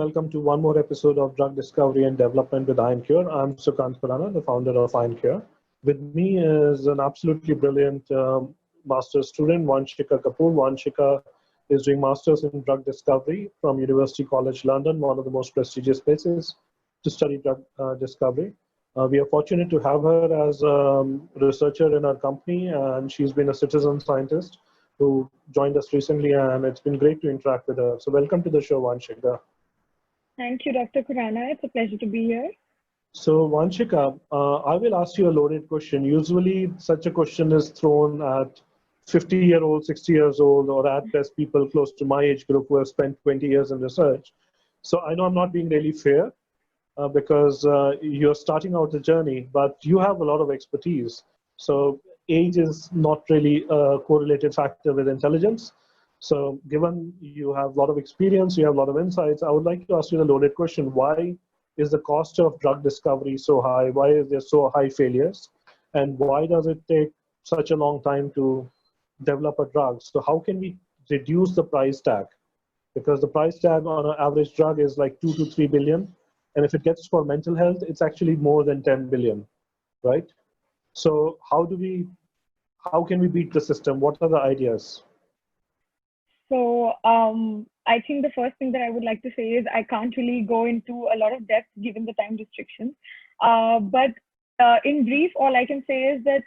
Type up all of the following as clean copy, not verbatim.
welcome to one more episode of Drug Discovery and Development with Ioncure. I'm Sukant Khurana, the founder of Ioncure. With me is an absolutely brilliant master's student, Vanshika Kapoor. Vanshika is doing masters in drug discovery from University College London, one of the most prestigious places to study drug discovery. We are fortunate to have her as a researcher in our company, and she's been a citizen scientist who joined us recently, and it's been great to interact with her. So welcome to the show, Vanshika. Thank you, Dr. Khurana. It's a pleasure to be here. So Vanshika, I will ask you a loaded question. Usually such a question is thrown at 50-year-old, 60 years old, or at best people close to my age group who have spent 20 years in research. So I know I'm not being really fair because you're starting out the journey, but you have a lot of expertise. So age is not really a correlated factor with intelligence. So given you have a lot of experience, you have a lot of insights, I would like to ask you the loaded question. Why is the cost of drug discovery so high? Why is there so high failures? And why does it take such a long time to develop a drug? So how can we reduce the price tag? Because the price tag on an average drug is like 2 to 3 billion. And if it gets for mental health, it's actually more than 10 billion, right? So how can we beat the system? What are the ideas? So I think the first thing that I would like to say is I can't really go into a lot of depth given the time restrictions. But in brief, all I can say is that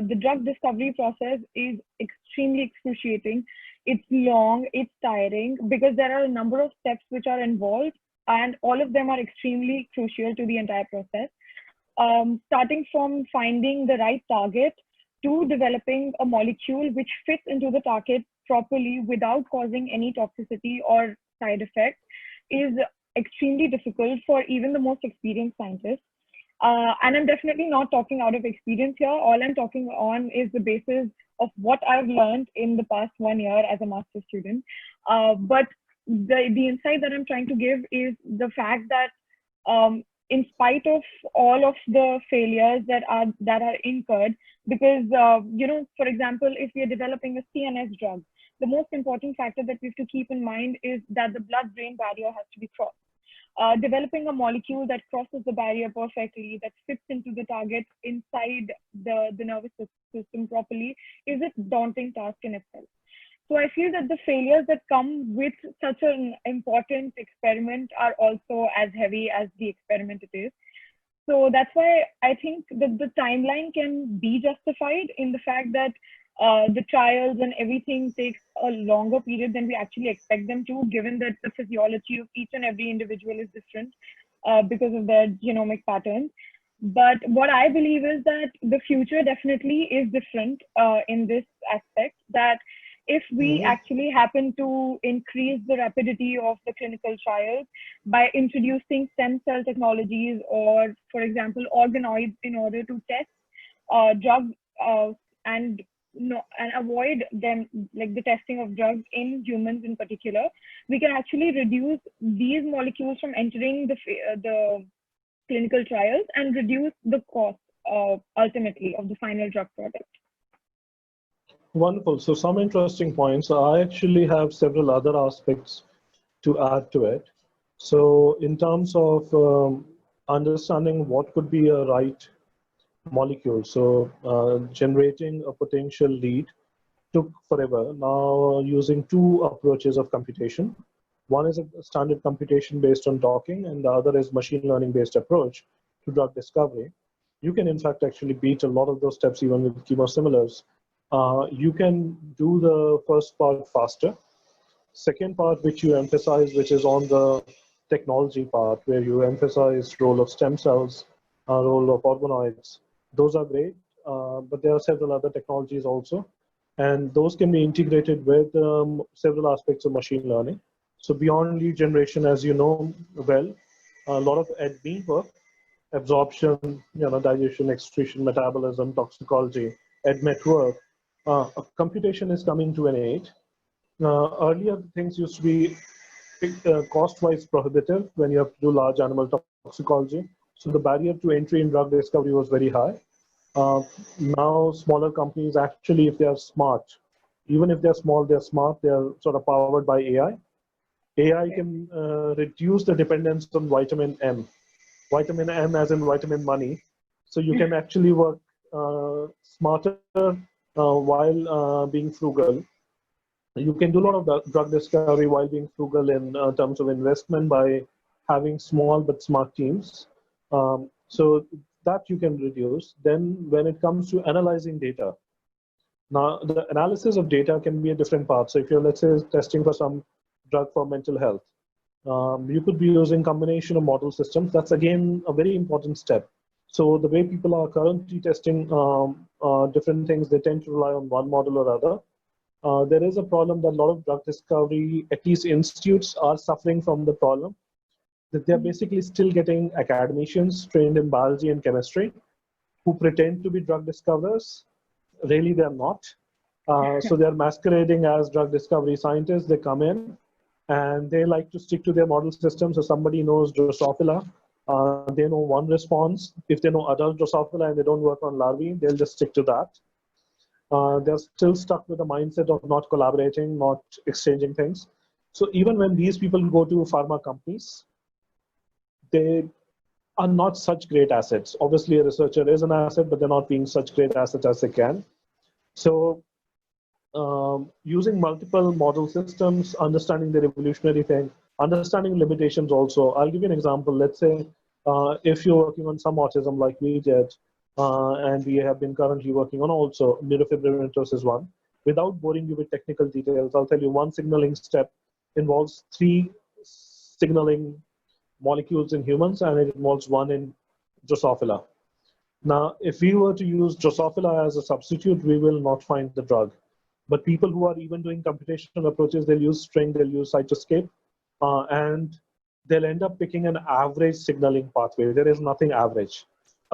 the drug discovery process is extremely excruciating. It's long, it's tiring, because there are a number of steps which are involved, and all of them are extremely crucial to the entire process. Starting from finding the right target to developing a molecule which fits into the target properly without causing any toxicity or side effects is extremely difficult for even the most experienced scientists. And I'm definitely not talking out of experience here. All I'm talking on is the basis of what I've learned in the past 1 year as a master's student. But the insight that I'm trying to give is the fact that in spite of all of the failures that are incurred, because for example, if we are developing a CNS drug, the most important factor that we have to keep in mind is that the blood-brain barrier has to be crossed. Developing a molecule that crosses the barrier perfectly, that fits into the target inside the nervous system properly, is a daunting task in itself. So I feel that the failures that come with such an important experiment are also as heavy as the experiment it is. So that's why I think that the timeline can be justified in the fact that the trials and everything takes a longer period than we actually expect them to, given that the physiology of each and every individual is different because of their genomic patterns. But what I believe is that the future definitely is different in this aspect, that if we actually happen to increase the rapidity of the clinical trials by introducing stem cell technologies or, for example, organoids in order to test drugs and avoid them, like the testing of drugs in humans in particular, we can actually reduce these molecules from entering the clinical trials and reduce the cost ultimately of the final drug product. Wonderful. So some interesting points. I actually have several other aspects to add to it. So in terms of understanding what could be a right molecule, so generating a potential lead took forever. Now using two approaches of computation. One is a standard computation based on docking, and the other is machine learning based approach to drug discovery. You can in fact actually beat a lot of those steps even with chemosimilars. You can do the first part faster. Second part, which you emphasize, which is on the technology part, where you emphasize role of stem cells, role of organoids. Those are great, but there are several other technologies also. And those can be integrated with several aspects of machine learning. So beyond lead generation, as you know well, a lot of ADME work, absorption, digestion, excretion, metabolism, toxicology, ADMET work, computation is coming to an end. Earlier, things used to be cost-wise prohibitive when you have to do large animal toxicology. So the barrier to entry in drug discovery was very high. Now, smaller companies actually, if they are smart, even if they're small, they're smart, they're sort of powered by AI. AI can reduce the dependence on vitamin M. Vitamin M as in vitamin money. So you can actually work smarter while being frugal. You can do a lot of drug discovery while being frugal in terms of investment by having small but smart teams. So that you can reduce. Then when it comes to analyzing data, now the analysis of data can be a different path. So if you're, let's say, testing for some drug for mental health, you could be using combination of model systems. That's again a very important step. So the way people are currently testing different things, they tend to rely on one model or other. There is a problem that a lot of drug discovery, at least institutes, are suffering from the problem that they're basically still getting academicians trained in biology and chemistry who pretend to be drug discoverers. Really, they're not. So they're masquerading as drug discovery scientists. They come in and they like to stick to their model system. So somebody knows Drosophila, they know one response. If they know adult Drosophila and they don't work on larvae, they'll just stick to that. They're still stuck with the mindset of not collaborating, not exchanging things. So even when these people go to pharma companies, they are not such great assets. Obviously, a researcher is an asset, but they're not being such great assets as they can. So using multiple model systems, understanding the revolutionary thing, understanding limitations also. I'll give you an example. Let's say if you're working on some autism like we did, and we have been currently working on also neurofibromatosis 1. Without boring you with technical details, I'll tell you one signaling step involves 3 signaling molecules in humans, and it involves 1 in Drosophila. Now, if we were to use Drosophila as a substitute, we will not find the drug. But people who are even doing computational approaches, they'll use string, they'll use cytoscape, and they'll end up picking an average signaling pathway. There is nothing average.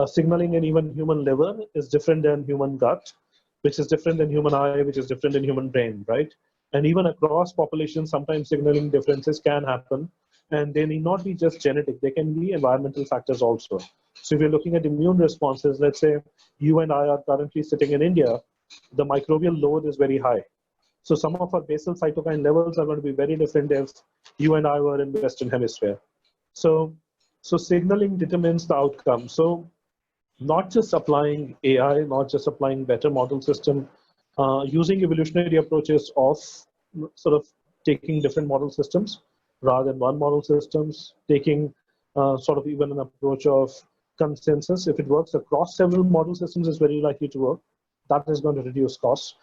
Signaling in even human liver is different than human gut, which is different than human eye, which is different than human brain, right? And even across populations, sometimes signaling differences can happen, and they need not be just genetic, they can be environmental factors also. So if you're looking at immune responses, let's say you and I are currently sitting in India, the microbial load is very high. So some of our basal cytokine levels are going to be very different if you and I were in the Western Hemisphere. So signaling determines the outcome. So not just applying AI, not just applying better model system, using evolutionary approaches of sort of taking different model systems rather than one model systems, taking sort of even an approach of consensus. If it works across several model systems, it's very likely to work. That is going to reduce costs.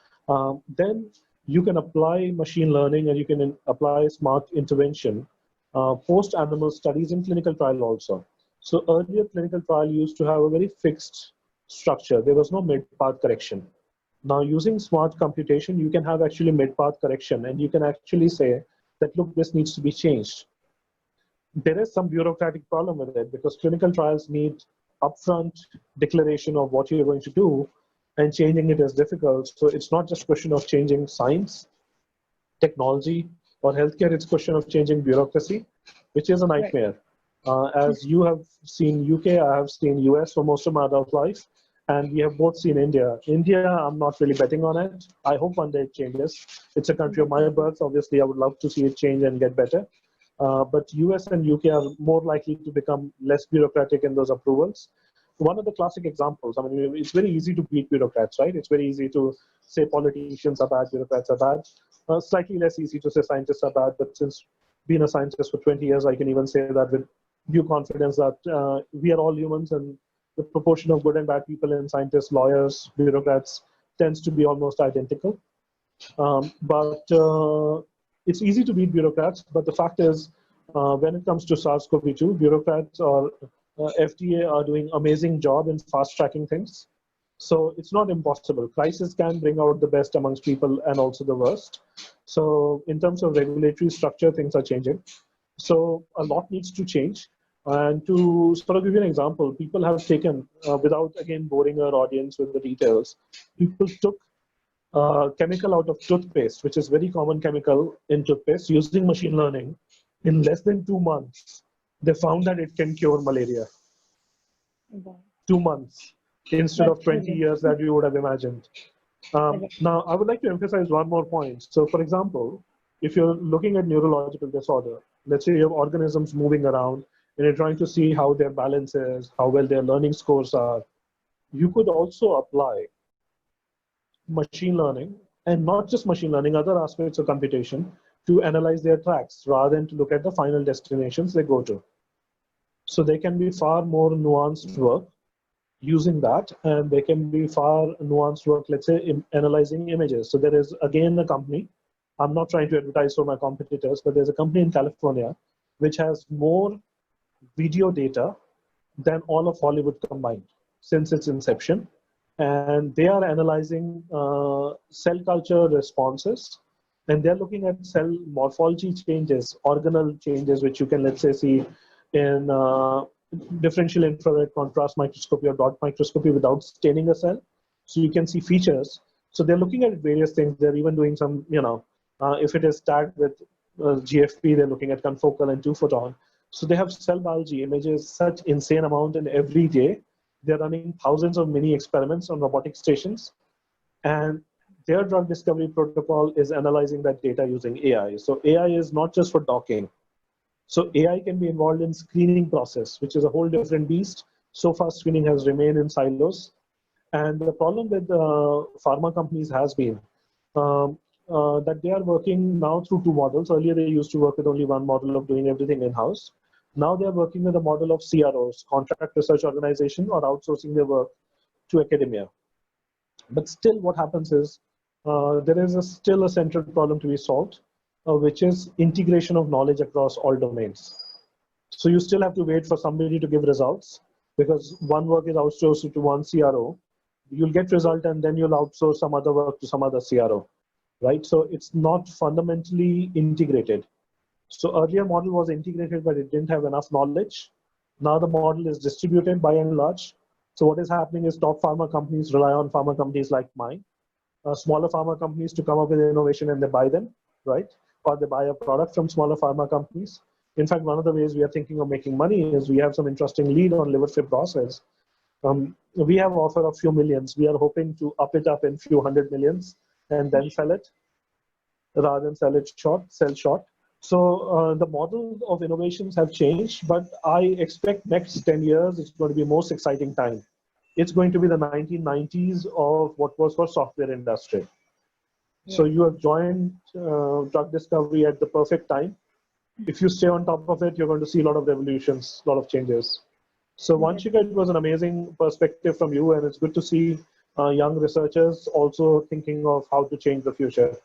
Then you can apply machine learning and you can apply smart intervention post animal studies in clinical trial also. So earlier clinical trial used to have a very fixed structure. There was no mid-path correction. Now using smart computation, you can have actually mid-path correction and you can actually say that, look, this needs to be changed. There is some bureaucratic problem with it because clinical trials need upfront declaration of what you're going to do, and changing it is difficult. So it's not just a question of changing science, technology, or healthcare, it's a question of changing bureaucracy, which is a nightmare. As you have seen UK, I have seen US for most of my adult life, and we have both seen India. India, I'm not really betting on it. I hope one day it changes. It's a country of my birth. Obviously, I would love to see it change and get better. But US and UK are more likely to become less bureaucratic in those approvals. One of the classic examples, I mean, it's very easy to beat bureaucrats, right? It's very easy to say politicians are bad, bureaucrats are bad. Slightly less easy to say scientists are bad, but since being a scientist for 20 years, I can even say that with due confidence that we are all humans, and the proportion of good and bad people in scientists, lawyers, bureaucrats tends to be almost identical. But it's easy to beat bureaucrats, but the fact is, when it comes to SARS-CoV-2, bureaucrats or FDA are doing amazing job in fast-tracking things. So it's not impossible. Crisis can bring out the best amongst people and also the worst. So in terms of regulatory structure, things are changing. So a lot needs to change. And to sort of give you an example, people have taken, without again boring our audience with the details, people took chemical out of toothpaste, which is very common chemical in toothpaste, using machine learning. In less than 2 months, they found that it can cure malaria. 2 months instead of 20 years that we would have imagined. Now, I would like to emphasize one more point. So, for example, if you're looking at neurological disorder, let's say you have organisms moving around and you're trying to see how their balance is, how well their learning scores are, you could also apply machine learning, and not just machine learning, other aspects of computation, to analyze their tracks rather than to look at the final destinations they go to. So they can be far more nuanced work using that, and they can be far nuanced work, let's say, in analyzing images. So there is, again, a company, I'm not trying to advertise for my competitors, but there's a company in California which has more video data than all of Hollywood combined since its inception. And they are analyzing cell culture responses, and they're looking at cell morphology changes, organelle changes, which you can, let's say, see in differential infrared contrast microscopy or dot microscopy without staining a cell. So you can see features. So they're looking at various things. They're even doing some, if it is tagged with GFP, they're looking at confocal and 2-photon. So they have cell biology images, such insane amount, and every day they're running thousands of mini experiments on robotic stations. And their drug discovery protocol is analyzing that data using AI. So AI is not just for docking. So AI can be involved in screening process, which is a whole different beast. So far, screening has remained in silos. And the problem with pharma companies has been that they are working now through two models. Earlier, they used to work with only one model of doing everything in-house. Now they're working with a model of CROs, contract research organization, or outsourcing their work to academia. But still what happens is there is still a central problem to be solved, which is integration of knowledge across all domains. So you still have to wait for somebody to give results, because one work is outsourced to one CRO. You'll get result and then you'll outsource some other work to some other CRO, right? So it's not fundamentally integrated. So earlier model was integrated, but it didn't have enough knowledge. Now the model is distributed by and large. So what is happening is top pharma companies rely on pharma companies like mine, smaller pharma companies to come up with innovation, and they buy them, right? Or they buy a product from smaller pharma companies. In fact, one of the ways we are thinking of making money is we have some interesting lead on liver fibrosis. We have offer of few millions. We are hoping to up it up in few 100 millions and then sell it rather than sell short. So the model of innovations have changed, but I expect next 10 years, it's going to be most exciting time. It's going to be the 1990s of what was for software industry. Yeah. So you have joined drug discovery at the perfect time. If you stay on top of it, you're going to see a lot of revolutions, a lot of changes. So Vanshika, it was an amazing perspective from you, and it's good to see young researchers also thinking of how to change the future.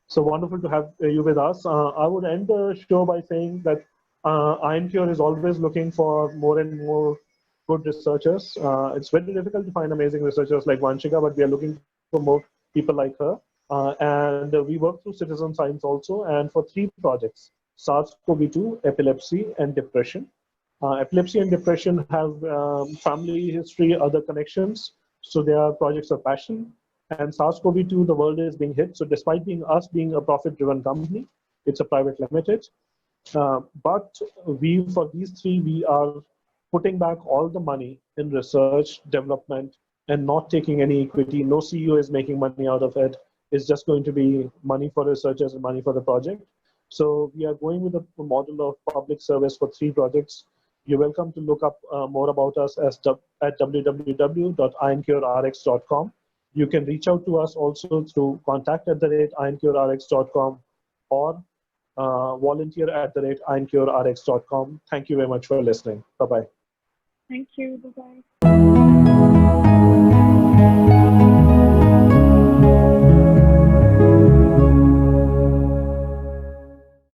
So wonderful to have you with us. I would end the show by saying that Ioncure is always looking for more and more good researchers. It's very difficult to find amazing researchers like Vanshika, but we are looking for more people like her. And we work through citizen science also, and for 3 projects: SARS-CoV-2, epilepsy, and depression. Epilepsy and depression have family history, other connections, so they are projects of passion. And SARS-CoV-2, the world is being hit. So despite us being a profit-driven company, it's a private limited. But for these 3, we are putting back all the money in research, development, and not taking any equity. No CEO is making money out of it. It's just going to be money for researchers and money for the project. So we are going with a model of public service for 3 projects. You're welcome to look up more about us at www.ioncurerx.com. You can reach out to us also through contact@ioncurerx.com or volunteer@ioncurerx.com. Thank you very much for listening. Bye-bye. Thank you. Bye-bye.